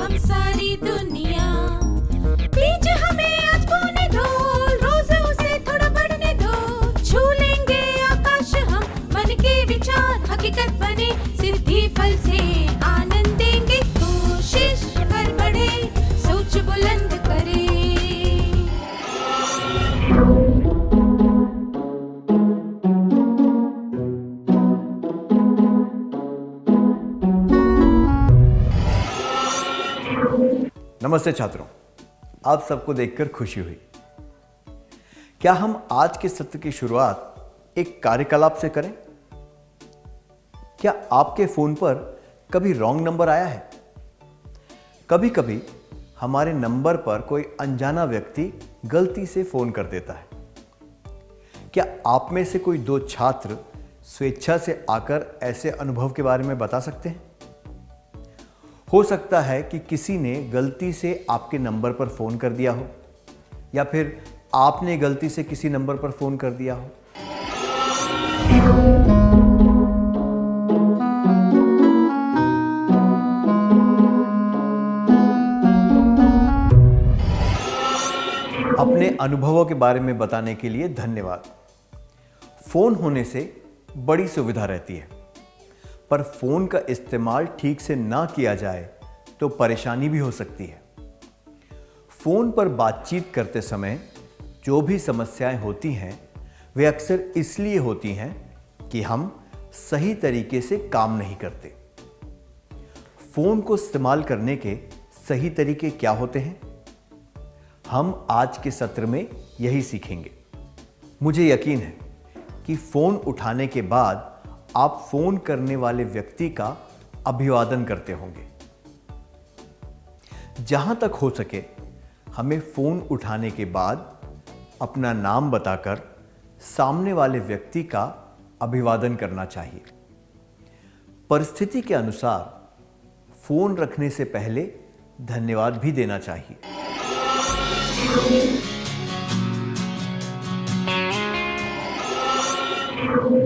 हम सारी दुनिया। बीच हमें आज बोने दो, रोज उसे थोड़ा बढ़ने दो। छू लेंगे आकाश हम, मन के विचार हकीकत बने। सिद्धि फल से आनंद देंगे, कोशिश कर बढ़े, सोच बुलंद करे। नमस्ते छात्रों, आप सबको देखकर खुशी हुई। क्या हम आज के सत्र की शुरुआत एक कार्यकलाप से करें? क्या आपके फोन पर कभी रॉन्ग नंबर आया है? कभी कभी हमारे नंबर पर कोई अनजाना व्यक्ति गलती से फोन कर देता है। क्या आप में से कोई दो छात्र स्वेच्छा से आकर ऐसे अनुभव के बारे में बता सकते हैं? हो सकता है कि किसी ने गलती से आपके नंबर पर फोन कर दिया हो, या फिर आपने गलती से किसी नंबर पर फोन कर दिया हो। अपने अनुभवों के बारे में बताने के लिए धन्यवाद। फोन होने से बड़ी सुविधा रहती है, पर फोन का इस्तेमाल ठीक से ना किया जाए तो परेशानी भी हो सकती है। फोन पर बातचीत करते समय जो भी समस्याएं होती हैं, वे अक्सर इसलिए होती हैं कि हम सही तरीके से काम नहीं करते। फोन को इस्तेमाल करने के सही तरीके क्या होते हैं, हम आज के सत्र में यही सीखेंगे। मुझे यकीन है कि फोन उठाने के बाद आप फोन करने वाले व्यक्ति का अभिवादन करते होंगे। जहां तक हो सके हमें फोन उठाने के बाद अपना नाम बताकर सामने वाले व्यक्ति का अभिवादन करना चाहिए। परिस्थिति के अनुसार फोन रखने से पहले धन्यवाद भी देना चाहिए।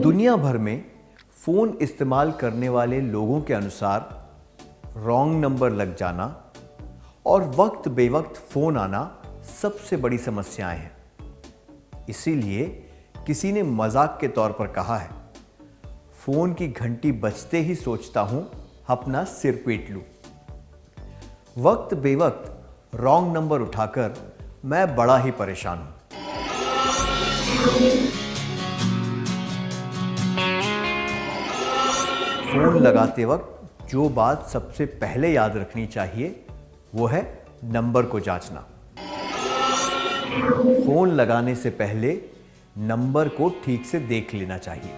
दुनिया भर में फोन इस्तेमाल करने वाले लोगों के अनुसार रॉन्ग नंबर लग जाना और वक्त बेवक्त फोन आना सबसे बड़ी समस्याएं हैं। इसीलिए किसी ने मजाक के तौर पर कहा है, फोन की घंटी बजते ही सोचता हूं अपना सिर पीट लूं। वक्त बेवक्त रॉन्ग नंबर उठाकर मैं बड़ा ही परेशान हूं। फोन लगाते वक्त जो बात सबसे पहले याद रखनी चाहिए वो है नंबर को जांचना। फोन लगाने से पहले नंबर को ठीक से देख लेना चाहिए।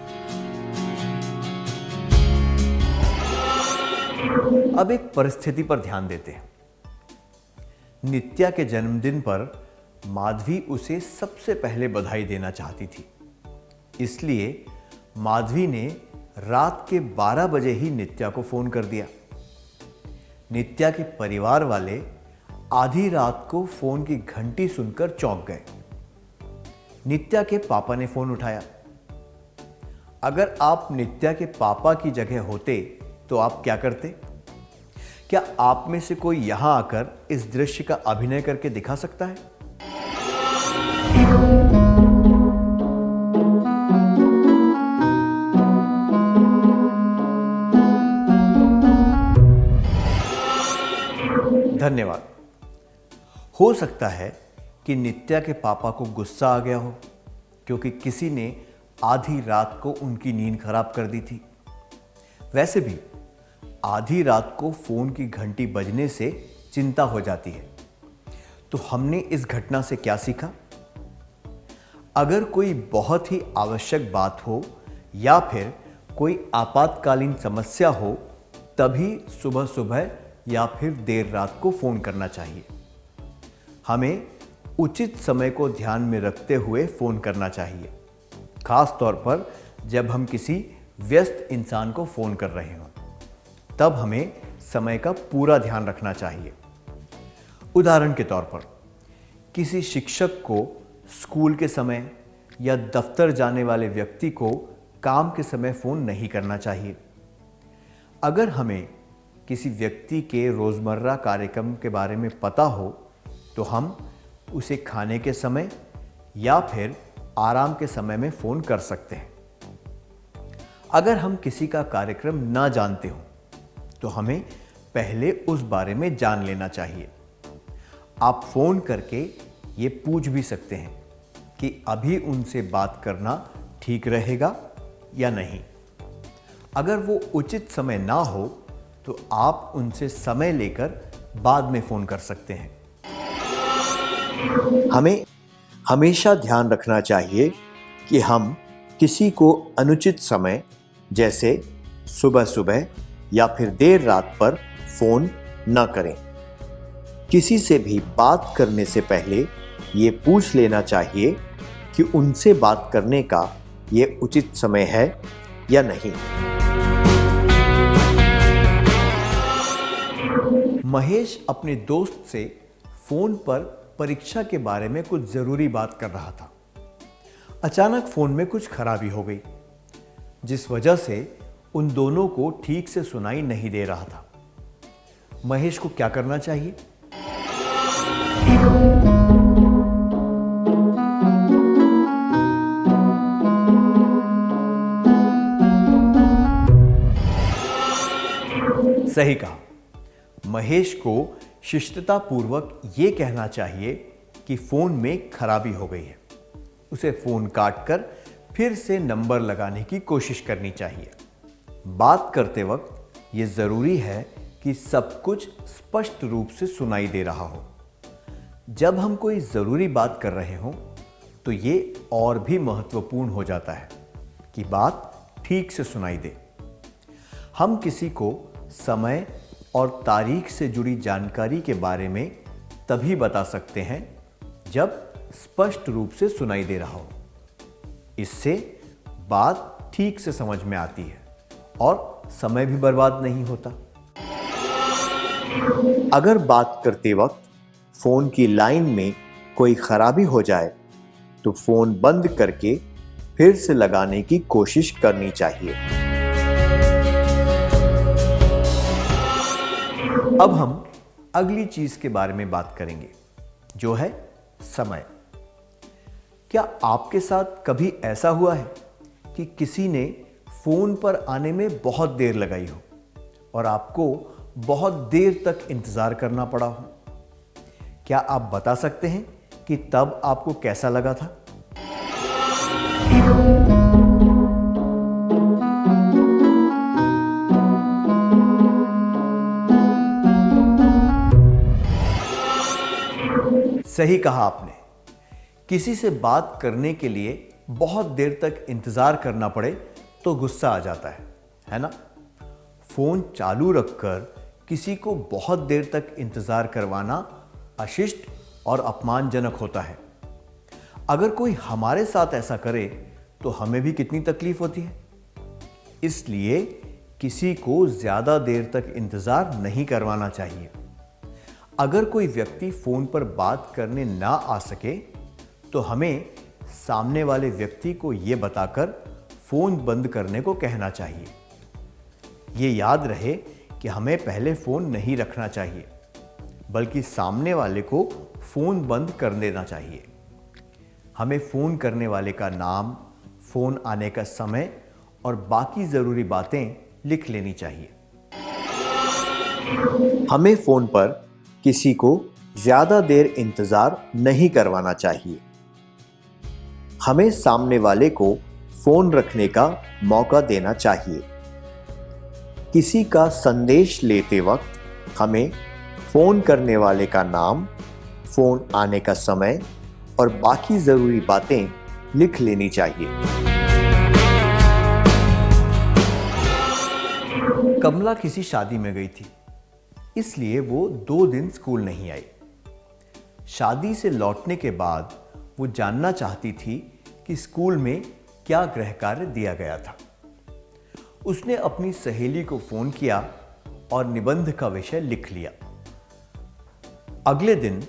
अब एक परिस्थिति पर ध्यान देते हैं। नित्या के जन्मदिन पर माधवी उसे सबसे पहले बधाई देना चाहती थी, इसलिए माधवी ने रात के 12 बजे ही नित्या को फोन कर दिया। नित्या के परिवार वाले आधी रात को फोन की घंटी सुनकर चौंक गए। नित्या के पापा ने फोन उठाया। अगर आप नित्या के पापा की जगह होते तो आप क्या करते? क्या आप में से कोई यहां आकर इस दृश्य का अभिनय करके दिखा सकता है? धन्यवाद। हो सकता है कि नित्या के पापा को गुस्सा आ गया हो, क्योंकि किसी ने आधी रात को उनकी नींद खराब कर दी थी। वैसे भी आधी रात को फोन की घंटी बजने से चिंता हो जाती है। तो हमने इस घटना से क्या सीखा? अगर कोई बहुत ही आवश्यक बात हो या फिर कोई आपातकालीन समस्या हो, तभी सुबह सुबह या फिर देर रात को फोन करना चाहिए। हमें उचित समय को ध्यान में रखते हुए फोन करना चाहिए, खास तौर पर जब हम किसी व्यस्त इंसान को फोन कर रहे हों। तब हमें समय का पूरा ध्यान रखना चाहिए। उदाहरण के तौर पर किसी शिक्षक को स्कूल के समय या दफ्तर जाने वाले व्यक्ति को काम के समय फोन नहीं करना चाहिए। अगर हमें किसी व्यक्ति के रोज़मर्रा कार्यक्रम के बारे में पता हो तो हम उसे खाने के समय या फिर आराम के समय में फ़ोन कर सकते हैं। अगर हम किसी का कार्यक्रम ना जानते हो तो हमें पहले उस बारे में जान लेना चाहिए। आप फ़ोन करके ये पूछ भी सकते हैं कि अभी उनसे बात करना ठीक रहेगा या नहीं। अगर वो उचित समय ना हो तो आप उनसे समय लेकर बाद में फ़ोन कर सकते हैं। हमें हमेशा ध्यान रखना चाहिए कि हम किसी को अनुचित समय जैसे सुबह सुबह या फिर देर रात पर फ़ोन न करें। किसी से भी बात करने से पहले ये पूछ लेना चाहिए कि उनसे बात करने का ये उचित समय है या नहीं। महेश अपने दोस्त से फ़ोन पर परीक्षा के बारे में कुछ ज़रूरी बात कर रहा था। अचानक फ़ोन में कुछ खराबी हो गई, जिस वजह से उन दोनों को ठीक से सुनाई नहीं दे रहा था। महेश को क्या करना चाहिए? सही कहा। महेश को शिष्टतापूर्वक ये कहना चाहिए कि फ़ोन में खराबी हो गई है। उसे फ़ोन काटकर फिर से नंबर लगाने की कोशिश करनी चाहिए। बात करते वक्त ये ज़रूरी है कि सब कुछ स्पष्ट रूप से सुनाई दे रहा हो। जब हम कोई ज़रूरी बात कर रहे हों तो ये और भी महत्वपूर्ण हो जाता है कि बात ठीक से सुनाई दे। हम किसी को समय और तारीख से जुड़ी जानकारी के बारे में तभी बता सकते हैं जब स्पष्ट रूप से सुनाई दे रहा हो। इससे बात ठीक से समझ में आती है और समय भी बर्बाद नहीं होता। अगर बात करते वक्त फ़ोन की लाइन में कोई खराबी हो जाए तो फ़ोन बंद करके फिर से लगाने की कोशिश करनी चाहिए। अब हम अगली चीज के बारे में बात करेंगे, जो है समय। क्या आपके साथ कभी ऐसा हुआ है कि किसी ने फोन पर आने में बहुत देर लगाई हो और आपको बहुत देर तक इंतजार करना पड़ा हो? क्या आप बता सकते हैं कि तब आपको कैसा लगा था? सही कहा आपने। किसी से बात करने के लिए बहुत देर तक इंतजार करना पड़े तो गुस्सा आ जाता है ना? फोन चालू रखकर किसी को बहुत देर तक इंतजार करवाना अशिष्ट और अपमानजनक होता है। अगर कोई हमारे साथ ऐसा करे तो हमें भी कितनी तकलीफ होती है। इसलिए किसी को ज्यादा देर तक इंतजार नहीं करवाना चाहिए। अगर कोई व्यक्ति फोन पर बात करने ना आ सके तो हमें सामने वाले व्यक्ति को यह बताकर फोन बंद करने को कहना चाहिए। ये याद रहे कि हमें पहले फोन नहीं रखना चाहिए, बल्कि सामने वाले को फोन बंद कर देना चाहिए। हमें फोन करने वाले का नाम, फोन आने का समय और बाकी जरूरी बातें लिख लेनी चाहिए। हमें फोन पर किसी को ज्यादा देर इंतजार नहीं करवाना चाहिए। हमें सामने वाले को फोन रखने का मौका देना चाहिए। किसी का संदेश लेते वक्त हमें फोन करने वाले का नाम, फोन आने का समय और बाकी जरूरी बातें लिख लेनी चाहिए। कमला किसी शादी में गई थी, इसलिए वो 2 दिन स्कूल नहीं आई। शादी से लौटने के बाद वो जानना चाहती थी कि स्कूल में क्या गृह कार्य दिया गया था। उसने अपनी सहेली को फोन किया और निबंध का विषय लिख लिया। अगले दिन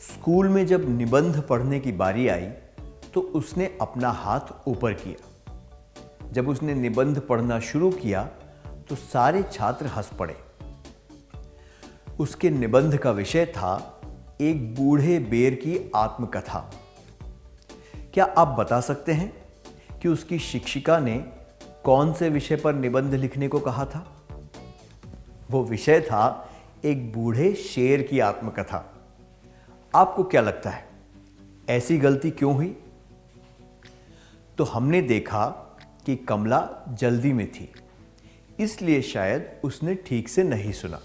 स्कूल में जब निबंध पढ़ने की बारी आई तो उसने अपना हाथ ऊपर किया। जब उसने निबंध पढ़ना शुरू किया तो सारे छात्र हंस पड़े उसके निबंध का विषय था एक बूढ़े बेर की आत्मकथा। क्या आप बता सकते हैं कि उसकी शिक्षिका ने कौन से विषय पर निबंध लिखने को कहा था? वो विषय था एक बूढ़े शेर की आत्मकथा। आपको क्या लगता है, ऐसी गलती क्यों हुई? तो हमने देखा कि कमला जल्दी में थी, इसलिए शायद उसने ठीक से नहीं सुना।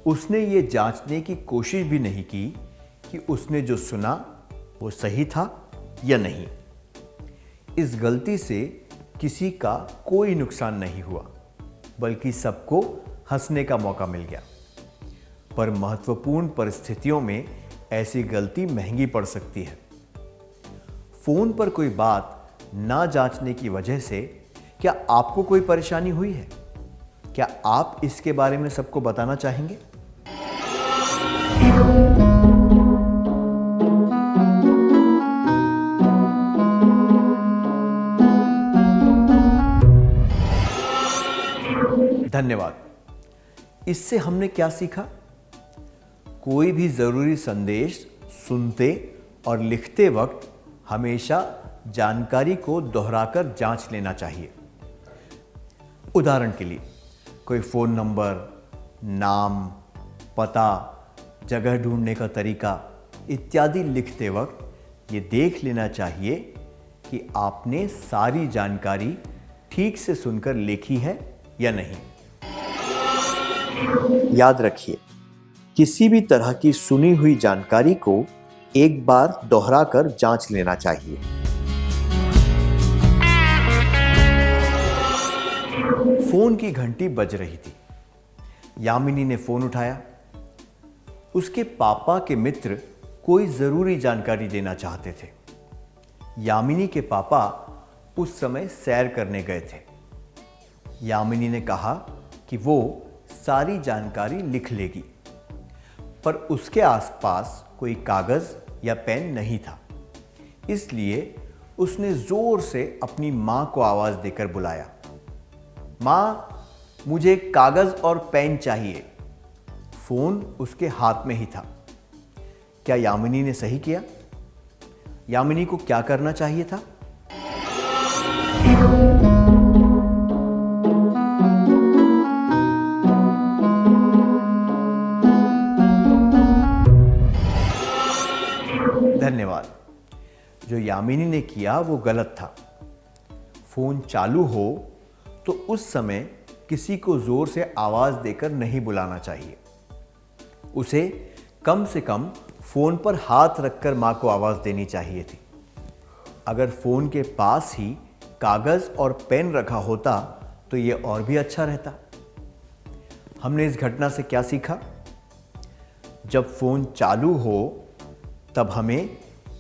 उसने ये जांचने की कोशिश भी नहीं की कि उसने जो सुना वो सही था या नहीं। इस गलती से किसी का कोई नुकसान नहीं हुआ, बल्कि सबको हंसने का मौका मिल गया। पर महत्वपूर्ण परिस्थितियों में ऐसी गलती महंगी पड़ सकती है। फोन पर कोई बात ना जांचने की वजह से क्या आपको कोई परेशानी हुई है? क्या आप इसके बारे में सबको बताना चाहेंगे? धन्यवाद। इससे हमने क्या सीखा? कोई भी जरूरी संदेश सुनते और लिखते वक्त हमेशा जानकारी को दोहराकर जांच लेना चाहिए। उदाहरण के लिए, कोई फोन नंबर, नाम, पता, जगह ढूंढने का तरीका इत्यादि लिखते वक्त ये देख लेना चाहिए कि आपने सारी जानकारी ठीक से सुनकर लिखी है या नहीं। याद रखिए, किसी भी तरह की सुनी हुई जानकारी को एक बार दोहराकर जांच लेना चाहिए। फोन की घंटी बज रही थी। यामिनी ने फोन उठाया। उसके पापा के मित्र कोई जरूरी जानकारी देना चाहते थे। यामिनी के पापा उस समय सैर करने गए थे। यामिनी ने कहा कि वो सारी जानकारी लिख लेगी, पर उसके आसपास कोई कागज या पेन नहीं था। इसलिए उसने जोर से अपनी मां को आवाज देकर बुलाया, मां, मुझे कागज और पेन चाहिए। फोन उसके हाथ में ही था। क्या यामिनी ने सही किया? यामिनी को क्या करना चाहिए था? धन्यवाद। जो यामिनी ने किया वो गलत था। फोन चालू हो तो उस समय किसी को जोर से आवाज देकर नहीं बुलाना चाहिए। उसे कम से कम फोन पर हाथ रखकर मां को आवाज देनी चाहिए थी। अगर फोन के पास ही कागज और पेन रखा होता तो यह और भी अच्छा रहता। हमने इस घटना से क्या सीखा? जब फोन चालू हो तब हमें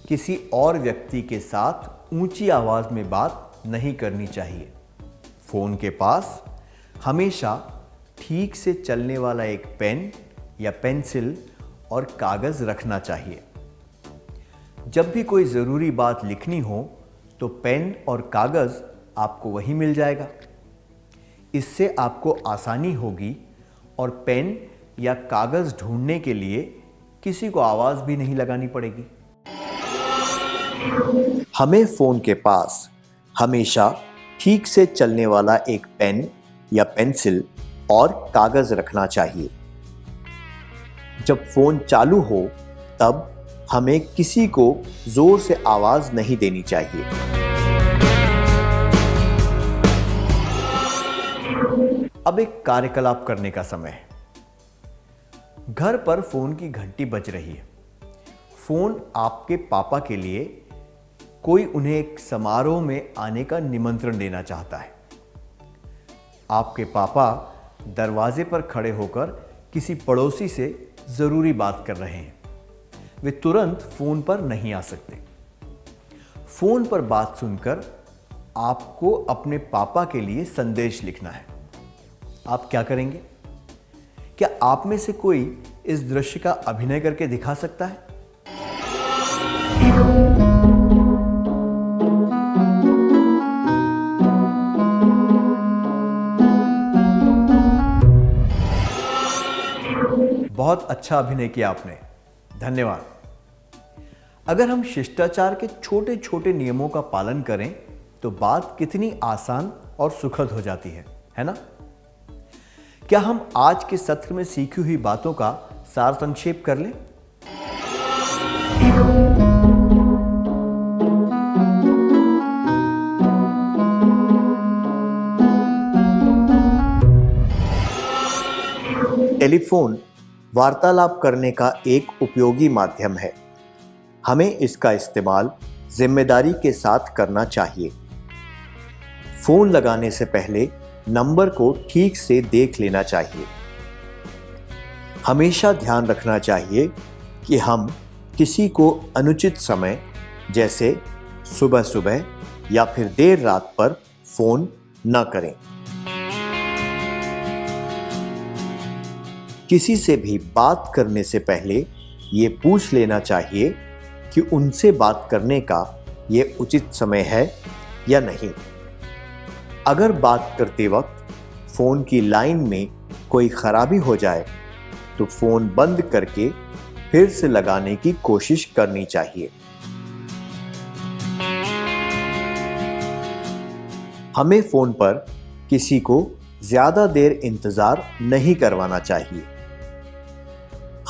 किसी और व्यक्ति के साथ ऊंची आवाज में बात नहीं करनी चाहिए। फोन के पास हमेशा ठीक से चलने वाला एक पेन या पेंसिल और कागज रखना चाहिए। जब भी कोई जरूरी बात लिखनी हो तो पेन और कागज आपको वहीं मिल जाएगा। इससे आपको आसानी होगी और पेन या कागज ढूंढने के लिए किसी को आवाज भी नहीं लगानी पड़ेगी। हमें फोन के पास हमेशा ठीक से चलने वाला एक पेन या पेंसिल और कागज रखना चाहिए। जब फोन चालू हो तब हमें किसी को जोर से आवाज नहीं देनी चाहिए। अब एक कार्यकलाप करने का समय है। घर पर फोन की घंटी बज रही है। फोन आपके पापा के लिए कोई उन्हें एक समारोह में आने का निमंत्रण देना चाहता है। आपके पापा दरवाजे पर खड़े होकर किसी पड़ोसी से जरूरी बात कर रहे हैं। वे तुरंत फोन पर नहीं आ सकते। फोन पर बात सुनकर आपको अपने पापा के लिए संदेश लिखना है। आप क्या करेंगे? क्या आप में से कोई इस दृश्य का अभिनय करके दिखा सकता है? बहुत अच्छा अभिनय किया आपने, धन्यवाद। अगर हम शिष्टाचार के छोटे छोटे नियमों का पालन करें तो बात कितनी आसान और सुखद हो जाती है ना? क्या हम आज के सत्र में सीखी हुई बातों का सार संक्षेप कर लें? टेलीफोन वार्तालाप करने का एक उपयोगी माध्यम है। हमें इसका इस्तेमाल जिम्मेदारी के साथ करना चाहिए। फोन लगाने से पहले नंबर को ठीक से देख लेना चाहिए। हमेशा ध्यान रखना चाहिए कि हम किसी को अनुचित समय जैसे सुबह सुबह या फिर देर रात पर फोन न करें। किसी से भी बात करने से पहले ये पूछ लेना चाहिए कि उनसे बात करने का ये उचित समय है या नहीं। अगर बात करते वक्त फोन की लाइन में कोई खराबी हो जाए तो फोन बंद करके फिर से लगाने की कोशिश करनी चाहिए। हमें फोन पर किसी को ज्यादा देर इंतजार नहीं करवाना चाहिए।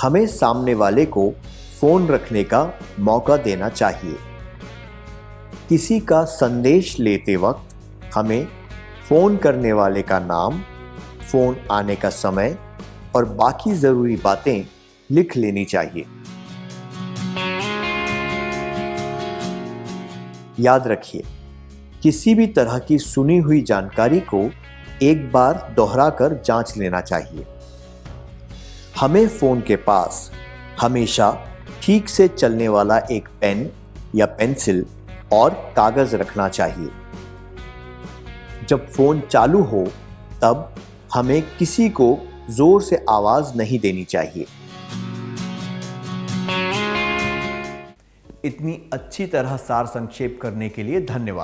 हमें सामने वाले को फोन रखने का मौका देना चाहिए। किसी का संदेश लेते वक्त हमें फोन करने वाले का नाम, फोन आने का समय और बाकी जरूरी बातें लिख लेनी चाहिए। याद रखिए, किसी भी तरह की सुनी हुई जानकारी को एक बार दोहराकर जांच लेना चाहिए। हमें फोन के पास हमेशा ठीक से चलने वाला एक पेन या पेंसिल और कागज रखना चाहिए। जब फोन चालू हो तब हमें किसी को जोर से आवाज नहीं देनी चाहिए। इतनी अच्छी तरह सार संक्षेप करने के लिए धन्यवाद।